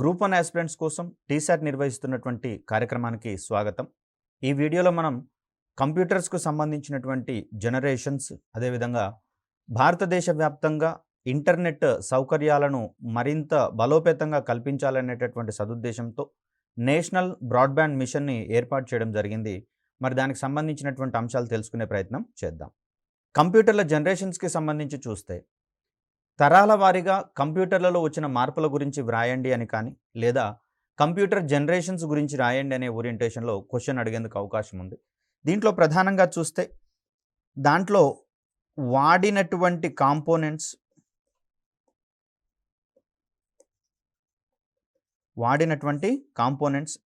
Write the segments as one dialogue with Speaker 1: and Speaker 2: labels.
Speaker 1: Group 1 aspirants కోసం టీసాట్ నిర్వహిస్తున్నటువంటి కార్యక్రమానికి స్వాగతం. ఈ వీడియోలో మనం కంప్యూటర్స్‌కు సంబంధించినటువంటి జనరేషన్స్, అదేవిధంగా భారతదేశ వ్యాప్తంగా ఇంటర్నెట్ సౌకర్యాలను మరింత బలోపేతంగా కల్పించాలనేటటువంటి సదుద్దేశంతో నేషనల్ బ్రాడ్‌బ్యాండ్ మిషన్‌ని ఏర్పాటు చేయడం జరిగింది. మరి దానికి సంబంధించినటువంటి అంశాలు తెలుసుకునే ప్రయత్నం చేద్దాం. కంప్యూటర్ల జనరేషన్స్‌కి సంబంధించి చూస్తే తరాల వారీగా కంప్యూటర్లలో వచ్చిన మార్పుల గురించి వ్రాయండి అని కానీ, లేదా కంప్యూటర్ జనరేషన్స్ గురించి రాయండి అనే ఓరియంటేషన్‌లో క్వెషన్ అడిగేందుకు అవకాశం ఉంది. దీంట్లో ప్రధానంగా చూస్తే దాంట్లో వాడినటువంటి కాంపోనెంట్స్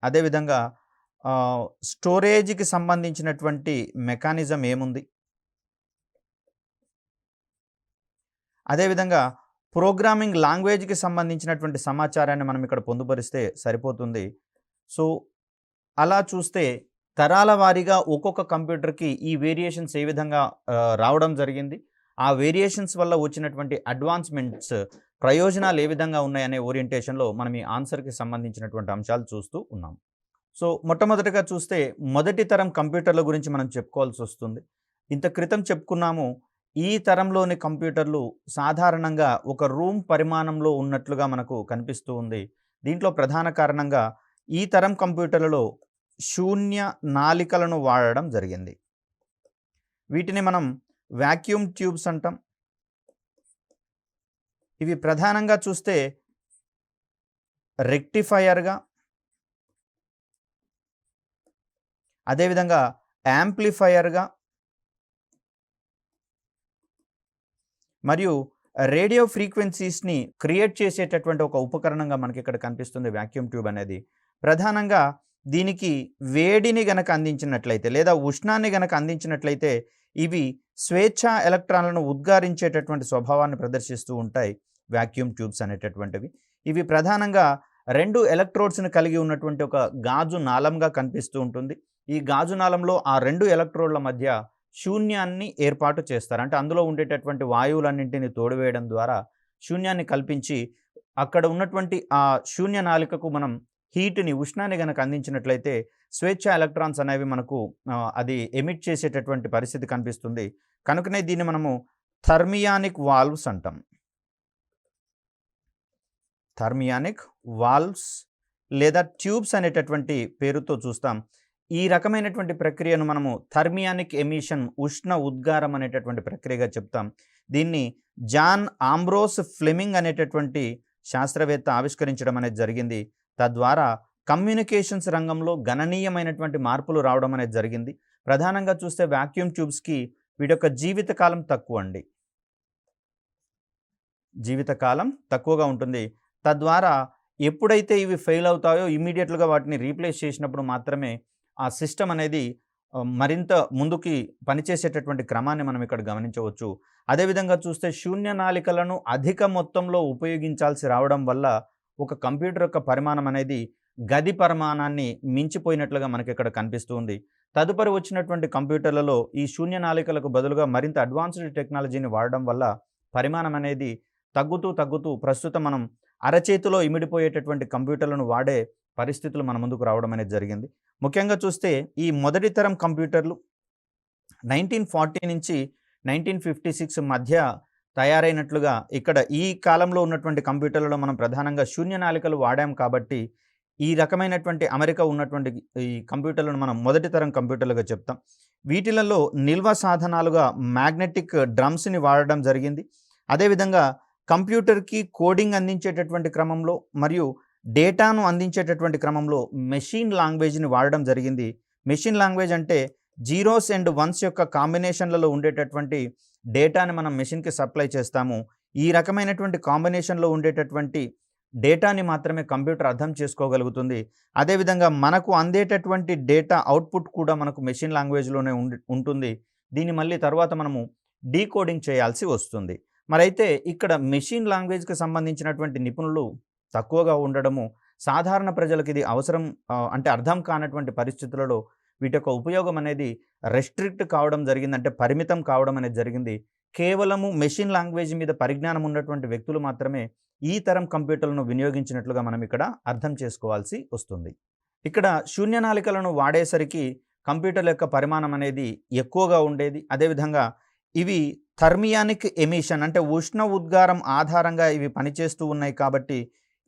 Speaker 1: అదేవిధంగా స్టోరేజ్‌కి సంబంధించినటువంటి మెకానిజం ఏముంది, అదేవిధంగా ప్రోగ్రామింగ్ లాంగ్వేజ్‌కి సంబంధించినటువంటి సమాచారాన్ని మనం ఇక్కడ పొందుపరిస్తే సరిపోతుంది. సో అలా చూస్తే తరాల వారీగా ఒక్కొక్క కంప్యూటర్‌కి ఈ వేరియేషన్స్ ఏ విధంగా రావడం జరిగింది, ఆ వేరియేషన్స్ వల్ల వచ్చినటువంటి అడ్వాన్స్‌మెంట్స్ ప్రయోజనాలు ఏ విధంగా ఉన్నాయనే ఓరియంటేషన్‌లో మనం ఈ ఆన్సర్‌కి సంబంధించినటువంటి అంశాలు చూస్తూ ఉన్నాం. సో మొట్టమొదటిగా చూస్తే మొదటి తరం కంప్యూటర్ల గురించి మనం చెప్పుకోవాల్సి వస్తుంది. ఇంత క్రితం చెప్పుకున్నాము, ఈ తరంలోని కంప్యూటర్లు సాధారణంగా ఒక రూమ్ పరిమాణంలో ఉన్నట్లుగా మనకు కనిపిస్తూ ఉంది. దీంట్లో ప్రధాన కారణంగా ఈ తరం కంప్యూటర్లలో శూన్య నాళికలను వాడడం జరిగింది. వీటిని మనం వాక్యూమ్ ట్యూబ్స్ అంటాం. ఇవి ప్రధానంగా చూస్తే రెక్టిఫైయర్గా, అదేవిధంగా యాంప్లిఫైయర్గా మరియు రేడియో ఫ్రీక్వెన్సీస్‌ని క్రియేట్ చేసేటటువంటి ఒక ఉపకరణంగా మనకి ఇక్కడ కనిపిస్తుంది వాక్యూమ్ ట్యూబ్ అనేది. ప్రధానంగా దీనికి వేడిని గనక అందించినట్లయితే లేదా ఉష్ణాన్ని గనక అందించినట్లయితే ఇవి స్వేచ్ఛా ఎలక్ట్రాన్లను ఉద్గారించేటటువంటి స్వభావాన్ని ప్రదర్శిస్తూ ఉంటాయి వాక్యూమ్ ట్యూబ్స్ అనేటటువంటివి. ఇవి ప్రధానంగా 2 ఎలక్ట్రోడ్స్‌ని కలిగి ఉన్నటువంటి ఒక గాజు నాళంగా కనిపిస్తూ ఉంటుంది. ఈ గాజు నాళంలో ఆ 2 ఎలక్ట్రోడ్ల మధ్య శూన్యాన్ని ఏర్పాటు చేస్తారు. అంటే అందులో ఉండేటటువంటి వాయువులన్నింటినీ తోడివేయడం ద్వారా శూన్యాన్ని కల్పించి అక్కడ ఉన్నటువంటి ఆ శూన్య నాళికకు మనం హీట్‌ని, ఉష్ణాన్ని గనక అందించినట్లయితే స్వేచ్ఛ ఎలక్ట్రాన్స్ అనేవి మనకు అది ఎమిట్ చేసేటటువంటి పరిస్థితి కనిపిస్తుంది. కనుకనే దీన్ని మనము థర్మియానిక్ వాల్వ్స్ అంటాం. థర్మియానిక్ వాల్వ్స్ లేదా ట్యూబ్స్ అనేటటువంటి పేరుతో చూస్తాం. ఈ రకమైనటువంటి ప్రక్రియను మనము థర్మియానిక్ ఎమిషన్, ఉష్ణ ఉద్గారం అనేటటువంటి ప్రక్రియగా చెప్తాం. దీన్ని జాన్ ఆంబ్రోస్ ఫ్లెమింగ్ అనేటటువంటి శాస్త్రవేత్త ఆవిష్కరించడం అనేది జరిగింది. తద్వారా కమ్యూనికేషన్స్ రంగంలో గణనీయమైనటువంటి మార్పులు రావడం అనేది జరిగింది. ప్రధానంగా చూస్తే వాక్యూమ్ ట్యూబ్స్‌కి వీటి యొక్క జీవితకాలం తక్కువగా ఉంటుంది. తద్వారా ఎప్పుడైతే ఇవి ఫెయిల్ అవుతాయో ఇమ్మీడియట్‌గా వాటిని రీప్లేస్ చేసినప్పుడు మాత్రమే ఆ సిస్టమ్ అనేది మరింత ముందుకి పనిచేసేటటువంటి క్రమాన్ని మనం ఇక్కడ గమనించవచ్చు. అదేవిధంగా చూస్తే శూన్య నాళికలను అధిక మొత్తంలో ఉపయోగించాల్సి రావడం వల్ల ఒక కంప్యూటర్ యొక్క పరిమాణం అనేది గది పరిమాణాన్ని మించిపోయినట్లుగా మనకి ఇక్కడ కనిపిస్తూ ఉంది. తదుపరి వచ్చినటువంటి కంప్యూటర్లలో ఈ శూన్య నాళికలకు బదులుగా మరింత అడ్వాన్స్డ్ టెక్నాలజీని వాడడం వల్ల పరిమాణం అనేది తగ్గుతూ ప్రస్తుతం మనం అరచేతిలో ఇమిడిపోయేటటువంటి కంప్యూటర్లను వాడే పరిస్థితులు మన ముందుకు రావడం అనేది జరిగింది. ముఖ్యంగా చూస్తే ఈ మొదటి తరం కంప్యూటర్లు 1940 నుంచి 1956 మధ్య తయారైనట్లుగా ఇక్కడ ఈ కాలంలో ఉన్నటువంటి కంప్యూటర్లలో మనం ప్రధానంగా శూన్య నాళికలు వాడాం కాబట్టి ఈ రకమైనటువంటి అమరిక ఉన్నటువంటి ఈ కంప్యూటర్లను మనం మొదటి తరం కంప్యూటర్లుగా చెప్తాం. వీటిలలో నిల్వ సాధనాలుగా మ్యాగ్నెటిక్ డ్రమ్స్‌ని వాడడం జరిగింది. అదేవిధంగా కంప్యూటర్‌కి కోడింగ్ అందించేటటువంటి క్రమంలో మరియు డేటాను అందించేటటువంటి క్రమంలో మెషిన్ లాంగ్వేజ్‌ని వాడడం జరిగింది. మెషిన్ లాంగ్వేజ్ అంటే జీరోస్ అండ్ వన్స్ యొక్క కాంబినేషన్లలో ఉండేటటువంటి డేటాని మనం మెషిన్‌కి సప్లై చేస్తాము. ఈ రకమైనటువంటి కాంబినేషన్‌లో ఉండేటటువంటి డేటాని మాత్రమే కంప్యూటర్ అర్థం చేసుకోగలుగుతుంది. అదేవిధంగా మనకు అందేటటువంటి డేటా అవుట్పుట్ కూడా మనకు మెషిన్ లాంగ్వేజ్‌లోనే ఉంటుంది. దీన్ని మళ్ళీ తర్వాత మనము డీకోడింగ్ చేయాల్సి వస్తుంది. మరైతే ఇక్కడ మెషిన్ లాంగ్వేజ్‌కి సంబంధించినటువంటి నిపుణులు తక్కువగా ఉండడము, సాధారణ ప్రజలకు ఇది అవసరం అంటే అర్థం కానటువంటి పరిస్థితులలో వీటి యొక్క ఉపయోగం అనేది రెస్ట్రిక్ట్ కావడం జరిగింది. అంటే పరిమితం కావడం అనేది జరిగింది. కేవలము మెషిన్ లాంగ్వేజ్ మీద పరిజ్ఞానం ఉన్నటువంటి వ్యక్తులు మాత్రమే ఈ తరం కంప్యూటర్లను వినియోగించినట్లుగా మనం ఇక్కడ అర్థం చేసుకోవాల్సి వస్తుంది. ఇక్కడ శూన్యనాళికలను వాడేసరికి కంప్యూటర్ల యొక్క పరిమాణం అనేది ఎక్కువగా ఉండేది. అదేవిధంగా ఇవి థర్మియానిక్ ఎమిషన్ అంటే ఉష్ణ ఉద్గారం ఆధారంగా ఇవి పనిచేస్తూ ఉన్నాయి కాబట్టి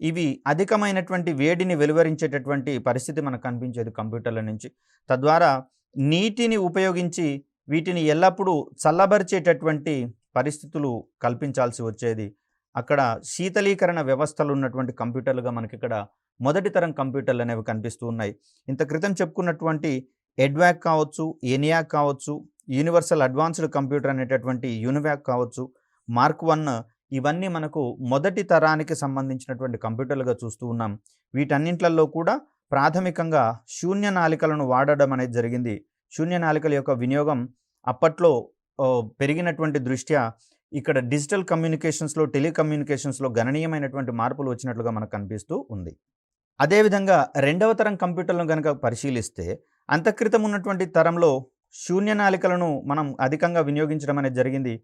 Speaker 1: ఇవి అధికమైనటువంటి వేడిని వెలువరించేటటువంటి పరిస్థితి మనకు కనిపించేది కంప్యూటర్ల నుంచి. తద్వారా నీటిని ఉపయోగించి వీటిని ఎల్లప్పుడూ చల్లబరిచేటటువంటి పరిస్థితులు కల్పించాల్సి వచ్చేది. అక్కడ శీతలీకరణ వ్యవస్థలు ఉన్నటువంటి కంప్యూటర్లుగా మనకిక్కడ మొదటి తరం కంప్యూటర్లు అనేవి కనిపిస్తూ ఉన్నాయి. ఇంత క్రితం చెప్పుకున్నటువంటి ఎడ్వాక్ కావచ్చు, ఎనియాక్ కావచ్చు, యూనివర్సల్ అడ్వాన్స్డ్ కంప్యూటర్ అనేటటువంటి యూనివాక్ కావచ్చు, మార్క్ 1 ఇవన్నీ మనకు మొదటి తరానికి సంబంధించినటువంటి కంప్యూటర్లుగా చూస్తూ ఉన్నాం. వీటన్నింట్లలో కూడా ప్రాథమికంగా శూన్యనాళికలను వాడడం అనేది జరిగింది. శూన్యనాళికల యొక్క వినియోగం అప్పట్లో పెరిగినటువంటి దృష్ట్యా ఇక్కడ డిజిటల్ కమ్యూనికేషన్స్లో, టెలికమ్యూనికేషన్స్లో గణనీయమైనటువంటి మార్పులు వచ్చినట్లుగా మనకు కనిపిస్తూ ఉంది. అదేవిధంగా రెండవ తరం కంప్యూటర్లను కనుక పరిశీలిస్తే అంతక్రితం ఉన్నటువంటి తరంలో శూన్యనాళికలను మనం అధికంగా వినియోగించడం అనేది జరిగింది.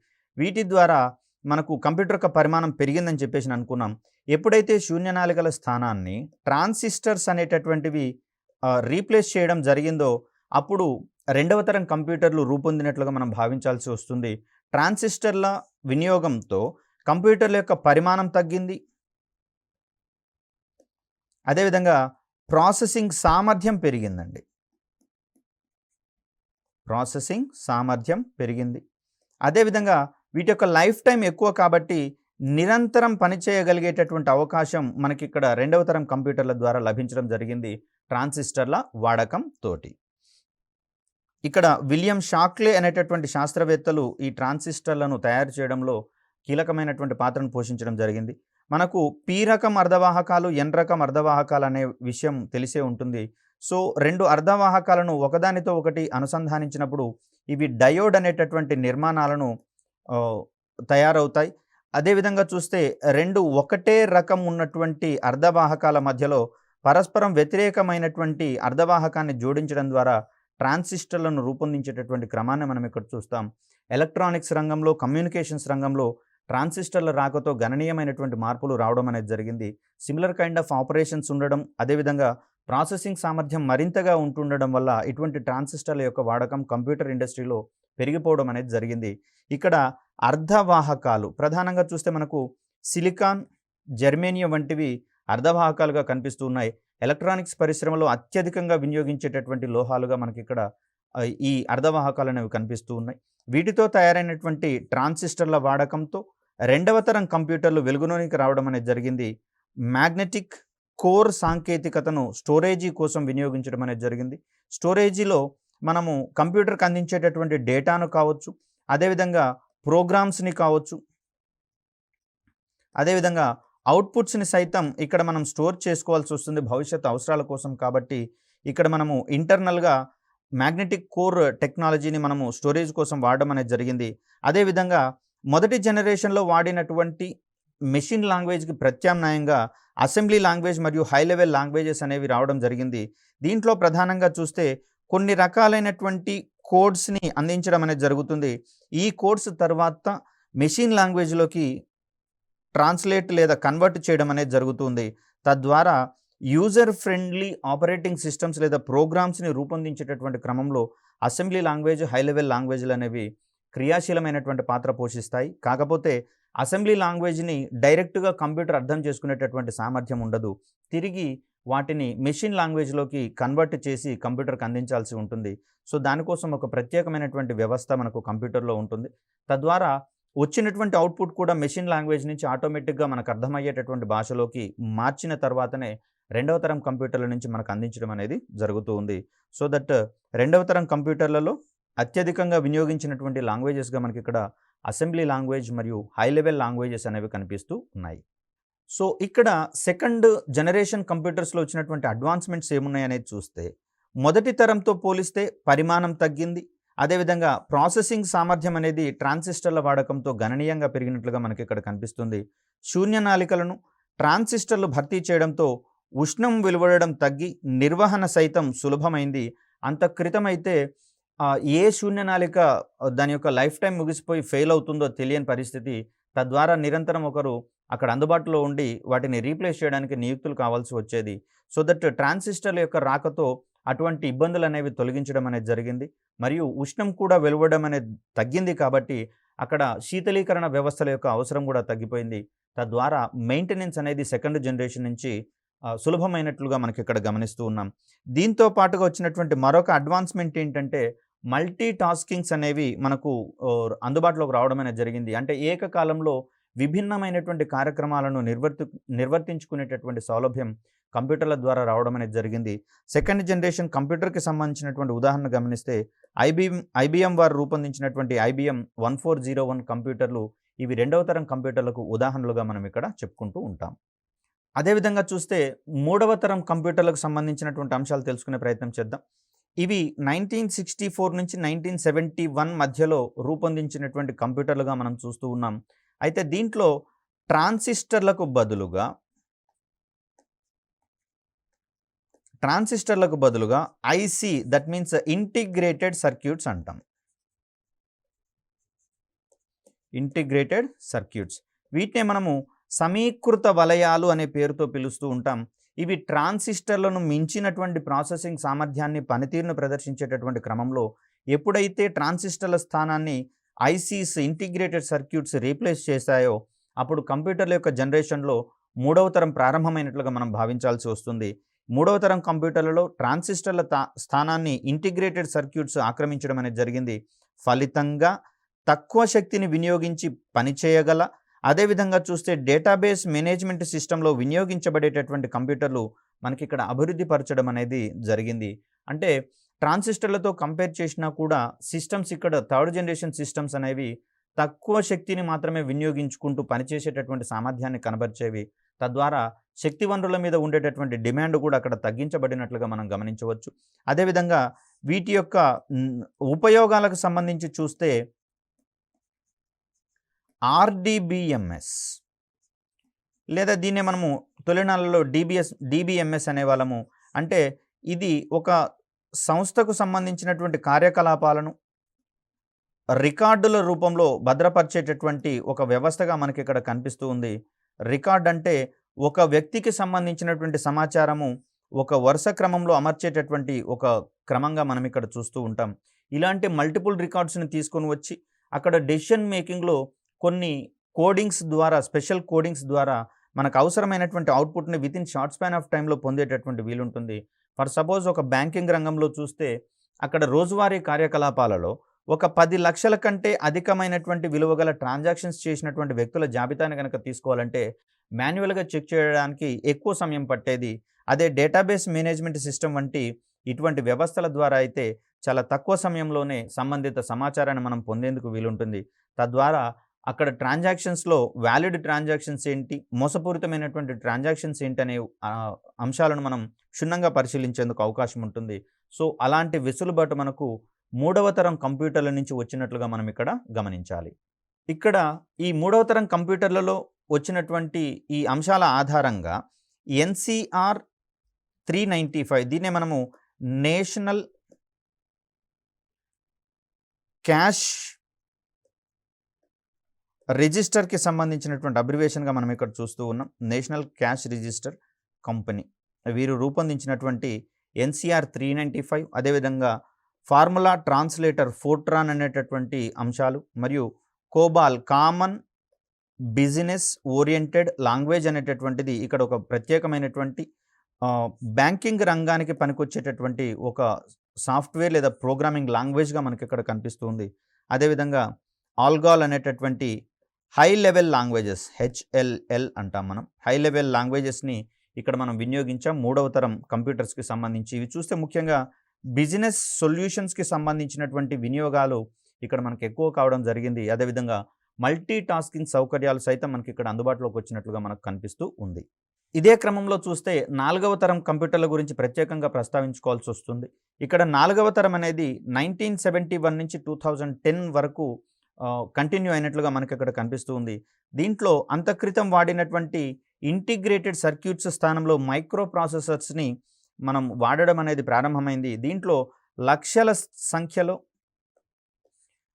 Speaker 1: వీటి ద్వారా మనకు కంప్యూటర్ యొక్క పరిమాణం పెరిగిందని చెప్పేసి అనుకున్నాం. ఎప్పుడైతే శూన్యనాళికల స్థానాన్ని ట్రాన్సిస్టర్స్ అనేటటువంటివి రీప్లేస్ చేయడం జరిగిందో అప్పుడు రెండవ తరం కంప్యూటర్లు రూపొందినట్లుగా మనం భావించాల్సి వస్తుంది. ట్రాన్సిస్టర్ల వినియోగంతో కంప్యూటర్ల యొక్క పరిమాణం తగ్గింది. అదేవిధంగా ప్రాసెసింగ్ సామర్థ్యం పెరిగిందండి. ప్రాసెసింగ్ సామర్థ్యం పెరిగింది. అదేవిధంగా వీటి యొక్క లైఫ్ టైం ఎక్కువ కాబట్టి నిరంతరం పనిచేయగలిగేటటువంటి అవకాశం మనకి ఇక్కడ రెండవ తరం కంప్యూటర్ల ద్వారా లభించడం జరిగింది ట్రాన్సిస్టర్ల వాడకం తోటి. ఇక్కడ విలియం షాక్లే అనేటటువంటి శాస్త్రవేత్తలు ఈ ట్రాన్సిస్టర్లను తయారు చేయడంలో కీలకమైనటువంటి పాత్రను పోషించడం జరిగింది. మనకు పి రకం అర్ధవాహకాలు, ఎన్ రకం అర్ధవాహకాలు అనే విషయం తెలిసే ఉంటుంది. సో రెండు అర్ధవాహకాలను ఒకదానితో ఒకటి అనుసంధానించినప్పుడు ఇవి డయోడ్ అనేటటువంటి నిర్మాణాలను తయారవుతాయి. అదేవిధంగా చూస్తే రెండు ఒకటే రకం ఉన్నటువంటి అర్ధవాహకాల మధ్యలో పరస్పరం వ్యతిరేకమైనటువంటి అర్ధవాహకాన్ని జోడించడం ద్వారా ట్రాన్సిస్టర్లను రూపొందించేటటువంటి క్రమాన్ని మనం ఇక్కడ చూస్తాం. ఎలక్ట్రానిక్స్ రంగంలో, కమ్యూనికేషన్స్ రంగంలో ట్రాన్సిస్టర్ల రాకతో గణనీయమైనటువంటి మార్పులు రావడం అనేది జరిగింది. సిమిలర్ కైండ్ ఆఫ్ ఆపరేషన్స్ ఉండడం, అదేవిధంగా ప్రాసెసింగ్ సామర్థ్యం మరింతగా ఉంటుండడం వల్ల ఇటువంటి ట్రాన్సిస్టర్ల యొక్క వాడకం కంప్యూటర్ ఇండస్ట్రీలో పెరిగిపోవడం అనేది జరిగింది. ఇక్కడ అర్ధవాహకాలు ప్రధానంగా చూస్తే మనకు సిలికాన్, జర్మేనియం వంటివి అర్ధవాహకాలుగా కనిపిస్తూ ఉన్నాయి. ఎలక్ట్రానిక్స్ పరిశ్రమలో అత్యధికంగా వినియోగించేటటువంటి లోహాలుగా మనకి ఇక్కడ ఈ అర్ధవాహకాలు అనేవి కనిపిస్తూ ఉన్నాయి. వీటితో తయారైనటువంటి ట్రాన్సిస్టర్ల వాడకంతో రెండవ తరం కంప్యూటర్లు వెలుగులోనికి రావడం అనేది జరిగింది. మ్యాగ్నెటిక్ కోర్ సాంకేతికతను స్టోరేజీ కోసం వినియోగించడం అనేది జరిగింది. స్టోరేజీలో మనము కంప్యూటర్కి అందించేటటువంటి డేటాను కావచ్చు, అదేవిధంగా ప్రోగ్రామ్స్ని కావచ్చు, అదేవిధంగా అవుట్పుట్స్ని సైతం ఇక్కడ మనం స్టోర్ చేసుకోవాల్సి వస్తుంది భవిష్యత్ అవసరాల కోసం. కాబట్టి ఇక్కడ మనము ఇంటర్నల్గా మ్యాగ్నెటిక్ కోర్ టెక్నాలజీని మనము స్టోరేజ్ కోసం వాడడం అనేది జరిగింది. అదేవిధంగా మొదటి జనరేషన్లో వాడినటువంటి మెషిన్ లాంగ్వేజ్కి ప్రత్యామ్నాయంగా అసెంబ్లీ లాంగ్వేజ్ మరియు హై లెవెల్ లాంగ్వేజెస్ అనేవి రావడం జరిగింది. దీంట్లో ప్రధానంగా చూస్తే కొన్ని రకాలైనటువంటి కోడ్స్ని అందించడం అనేది జరుగుతుంది. ఈ కోడ్స్ తర్వాత మెషిన్ లాంగ్వేజ్లోకి ట్రాన్స్లేట్ లేదా కన్వర్ట్ చేయడం అనేది జరుగుతుంది. తద్వారా యూజర్ ఫ్రెండ్లీ ఆపరేటింగ్ సిస్టమ్స్ లేదా ప్రోగ్రామ్స్ని రూపొందించేటటువంటి క్రమంలో అసెంబ్లీ లాంగ్వేజ్, హై లెవెల్ లాంగ్వేజ్లు అనేవి క్రియాశీలమైనటువంటి పాత్ర పోషిస్తాయి. కాకపోతే అసెంబ్లీ లాంగ్వేజ్ని డైరెక్ట్గా కంప్యూటర్ అర్థం చేసుకునేటటువంటి సామర్థ్యం ఉండదు. తిరిగి వాటిని మెషిన్ లాంగ్వేజ్లోకి కన్వర్ట్ చేసి కంప్యూటర్కి అందించాల్సి ఉంటుంది. సో దానికోసం ఒక ప్రత్యేకమైనటువంటి వ్యవస్థ మనకు కంప్యూటర్లో ఉంటుంది. తద్వారా వచ్చినటువంటి అవుట్పుట్ కూడా మెషిన్ లాంగ్వేజ్ నుంచి ఆటోమేటిక్గా మనకు అర్థమయ్యేటటువంటి భాషలోకి మార్చిన తర్వాతనే రెండవ తరం కంప్యూటర్ల నుంచి మనకు అందించడం అనేది జరుగుతూ ఉంది. సో దట్ రెండవ తరం కంప్యూటర్లలో అత్యధికంగా వినియోగించినటువంటి లాంగ్వేజెస్గా మనకి ఇక్కడ అసెంబ్లీ లాంగ్వేజ్ మరియు హై లెవెల్ లాంగ్వేజెస్ అనేవి కనిపిస్తూ ఉన్నాయి. సో ఇక్కడ సెకండ్ జనరేషన్ కంప్యూటర్స్లో వచ్చినటువంటి అడ్వాన్స్మెంట్స్ ఏమున్నాయి అనేది చూస్తే మొదటి తరంతో పోలిస్తే పరిమాణం తగ్గింది. అదేవిధంగా ప్రాసెసింగ్ సామర్థ్యం అనేది ట్రాన్సిస్టర్ల వాడకంతో గణనీయంగా పెరిగినట్లుగా మనకి ఇక్కడ కనిపిస్తుంది. శూన్యనాళికలను ట్రాన్సిస్టర్లు భర్తీ చేయడంతో ఉష్ణం వెలువడడం తగ్గి నిర్వహణ సైతం సులభమైంది. అంత క్రితమైతే ఏ శూన్యనాళిక దాని యొక్క లైఫ్ టైం ముగిసిపోయి ఫెయిల్ అవుతుందో తెలియని పరిస్థితి. తద్వారా నిరంతరం ఒకరు అక్కడ అందుబాటులో ఉండి వాటిని రీప్లేస్ చేయడానికి నియుక్తులు కావాల్సి వచ్చేది. సో దట్ ట్రాన్సిస్టర్ల యొక్క రాకతో అటువంటి ఇబ్బందులనేవి తొలగించడం అనేది జరిగింది. మరియు ఉష్ణం కూడా వెలువడడం అనేది తగ్గింది కాబట్టి అక్కడ శీతలీకరణ వ్యవస్థల యొక్క అవసరం కూడా తగ్గిపోయింది. తద్వారా మెయింటెనెన్స్ అనేది సెకండ్ జనరేషన్ నుంచి సులభమైనట్లుగా మనకిక్కడ గమనిస్తూ ఉన్నాం. దీంతో పాటుగా వచ్చినటువంటి మరొక అడ్వాన్స్‌మెంట్ ఏంటంటే మల్టీ టాస్కింగ్స్ అనేవి మనకు అందుబాటులోకి రావడం అనేది జరిగింది. అంటే ఏకకాలంలో విభిన్నమైనటువంటి కార్యక్రమాలను నిర్వర్తించుకునేటటువంటి సౌలభ్యం కంప్యూటర్ల ద్వారా రావడం అనేది జరిగింది. సెకండ్ జనరేషన్ కంప్యూటర్‌కి సంబంధించినటువంటి ఉదాహరణ గమనిస్తే ఐబీఎం వారు రూపొందించినటువంటి ఐబీఎం 1401 కంప్యూటర్లు ఇవి రెండవ తరం కంప్యూటర్లకు ఉదాహరణలుగా మనం ఇక్కడ చెప్పుకుంటూ ఉంటాం. అదేవిధంగా చూస్తే మూడవ తరం కంప్యూటర్లకు సంబంధించినటువంటి అంశాలు తెలుసుకునే ప్రయత్నం చేద్దాం. ఇవి 1964 నుంచి 1971 మధ్యలో రూపొందించినటువంటి కంప్యూటర్లుగా మనం చూస్తూ ఉన్నాం. అయితే దీంట్లో ట్రాన్సిస్టర్లకు బదులుగా IC that means integrated circuits అంటాం. ఇంటిగ్రేటెడ్ సర్క్యూట్స్ వీటినే మనము సమీకృత వలయాలు అనే పేరుతో పిలుస్తూ ఉంటాం. ఇవి ట్రాన్సిస్టర్లను మించినటువంటి ప్రాసెసింగ్ సామర్థ్యాన్ని, పనితీరును ప్రదర్శించేటటువంటి క్రమంలో ఎప్పుడైతే ట్రాన్సిస్టర్ల స్థానాన్ని ఐసీస్ ఇంటిగ్రేటెడ్ సర్క్యూట్స్ రీప్లేస్ చేశాయో అప్పుడు కంప్యూటర్ల యొక్క జనరేషన్లో మూడవ తరం ప్రారంభమైనట్లుగా మనం భావించాల్సి వస్తుంది. మూడవ తరం కంప్యూటర్లలో ట్రాన్సిస్టర్ల స్థానాన్ని ఇంటిగ్రేటెడ్ సర్క్యూట్స్ ఆక్రమించడం అనేది జరిగింది. ఫలితంగా తక్కువ శక్తిని వినియోగించి పనిచేయగల, అదేవిధంగా చూస్తే డేటాబేస్ మేనేజ్మెంట్ సిస్టంలో వినియోగించబడేటటువంటి కంప్యూటర్లు మనకి ఇక్కడ అభివృద్ధి పరచడం అనేది జరిగింది. అంటే ట్రాన్సిస్టర్లతో కంపేర్ చేసినా కూడా సిస్టమ్స్ ఇక్కడ థర్డ్ జనరేషన్ సిస్టమ్స్ అనేవి తక్కువ శక్తిని మాత్రమే వినియోగించుకుంటూ పనిచేసేటటువంటి సామర్థ్యాన్ని కనబరిచేవి. తద్వారా శక్తి వనరుల మీద ఉండేటటువంటి డిమాండ్ కూడా అక్కడ తగ్గించబడినట్లుగా మనం గమనించవచ్చు. అదేవిధంగా వీటి యొక్క ఉపయోగాలకు సంబంధించి చూస్తే ఆర్‌డిబిఎంఎస్ లేదా దీన్నే మనము తొలినాళ్ళలో డిబిఎంఎస్ అనేవాళ్ళము. అంటే ఇది ఒక సంస్థకు సంబంధించినటువంటి కార్యకలాపాలను రికార్డుల రూపంలో భద్రపరిచేటటువంటి ఒక వ్యవస్థగా మనకి ఇక్కడ కనిపిస్తూ ఉంది. రికార్డ్ అంటే ఒక వ్యక్తికి సంబంధించినటువంటి సమాచారము ఒక వరుస క్రమంలో అమర్చేటటువంటి ఒక క్రమంగా మనం ఇక్కడ చూస్తూ ఉంటాం. ఇలాంటి మల్టిపుల్ రికార్డ్స్‌ని తీసుకొని వచ్చి అక్కడ డెసిషన్ మేకింగ్‌లో కొన్ని కోడింగ్స్ ద్వారా, స్పెషల్ కోడింగ్స్ ద్వారా మనకు అవసరమైనటువంటి అవుట్‌పుట్‌ని వితిన్ షార్ట్ స్పాన్ ఆఫ్ టైమ్‌లో పొందేటటువంటి వీలుంటుంది. ఫర్ సపోజ్ ఒక బ్యాంకింగ్ రంగంలో చూస్తే అక్కడ రోజువారీ కార్యకలాపాలలో ఒక 10 లక్షల కంటే అధికమైనటువంటి విలువ గల ట్రాన్సాక్షన్స్ చేసినటువంటి వ్యక్తుల జాబితాని కనుక తీసుకోవాలంటే మాన్యువల్‌గా చెక్ చేయడానికి ఎక్కువ సమయం పట్టేది. అదే డేటాబేస్ మేనేజ్మెంట్ సిస్టమ్ వంటి ఇటువంటి వ్యవస్థల ద్వారా అయితే చాలా తక్కువ సమయంలోనే సంబంధిత సమాచారాన్ని మనం పొందేందుకు వీలుంటుంది. తద్వారా అక్కడ ట్రాన్సాక్షన్స్‌లో వ్యాలిడ్ ట్రాన్సాక్షన్స్ ఏంటి, మోసపూరితమైనటువంటి ట్రాన్సాక్షన్స్ ఏంటనే అంశాలను మనం క్షుణ్ణంగా పరిశీలించేందుకు అవకాశం ఉంటుంది. సో అలాంటి వెసులుబాటు మనకు మూడవ తరం కంప్యూటర్ల నుంచి వచ్చినట్లుగా మనం ఇక్కడ గమనించాలి. ఇక్కడ ఈ మూడవ తరం కంప్యూటర్లలో వచ్చినటువంటి ఈ అంశాల ఆధారంగా ఎన్‌సిఆర్ 395 దీన్నే మనము నేషనల్ క్యాష్ రిజిస్టర్‌కి సంబంధించినటువంటి అబ్రివేషన్‌గా మనం ఇక్కడ చూస్తూ ఉన్నాం. నేషనల్ క్యాష్ రిజిస్టర్ కంపెనీ వీరు రూపొందించినటువంటి ఎన్‌సిఆర్ 395 అదేవిధంగా ఫార్ములా ట్రాన్స్లేటర్ ఫోర్ట్రాన్ అనేటటువంటి అంశాలు మరియు కోబాల్ కామన్ బిజినెస్ ఓరియంటెడ్ లాంగ్వేజ్ అనేటటువంటిది ఇక్కడ ఒక ప్రత్యేకమైనటువంటి బ్యాంకింగ్ రంగానికి పనికొచ్చేటటువంటి ఒక సాఫ్ట్వేర్ లేదా ప్రోగ్రామింగ్ లాంగ్వేజ్‌గా మనకి ఇక్కడ కనిపిస్తుంది. అదేవిధంగా ఆల్గాల్ అనేటటువంటి హై లెవెల్ లాంగ్వేజెస్ హెచ్ఎల్ఎల్ అంటాం మనం. హై లెవెల్ లాంగ్వేజెస్‌ని ఇక్కడ మనం వినియోగించాం మూడవ తరం కంప్యూటర్స్‌కి సంబంధించి. ఇవి చూస్తే ముఖ్యంగా బిజినెస్ సొల్యూషన్స్‌కి సంబంధించినటువంటి వినియోగాలు ఇక్కడ మనకు ఎక్కువ కావడం జరిగింది. అదేవిధంగా మల్టీ టాస్కింగ్ సౌకర్యాలు సైతం మనకి ఇక్కడ అందుబాటులోకి వచ్చినట్లుగా మనకు కనిపిస్తూ ఉంది. ఇదే క్రమంలో చూస్తే నాలుగవ తరం కంప్యూటర్ల గురించి ప్రత్యేకంగా ప్రస్తావించుకోవాల్సి వస్తుంది. ఇక్కడ నాలుగవ తరం అనేది 1971 నుంచి 2010 వరకు కంటిన్యూ అయినట్లుగా మనకి ఇక్కడ కనిపిస్తూ ఉంది. దీంట్లో అంతక్రితం వాడినటువంటి ఇంటిగ్రేటెడ్ సర్క్యూట్స్ స్థానంలో మైక్రో ప్రాసెసర్స్‌ని మనం వాడడం అనేది ప్రారంభమైంది. దీంట్లో లక్షల సంఖ్యలో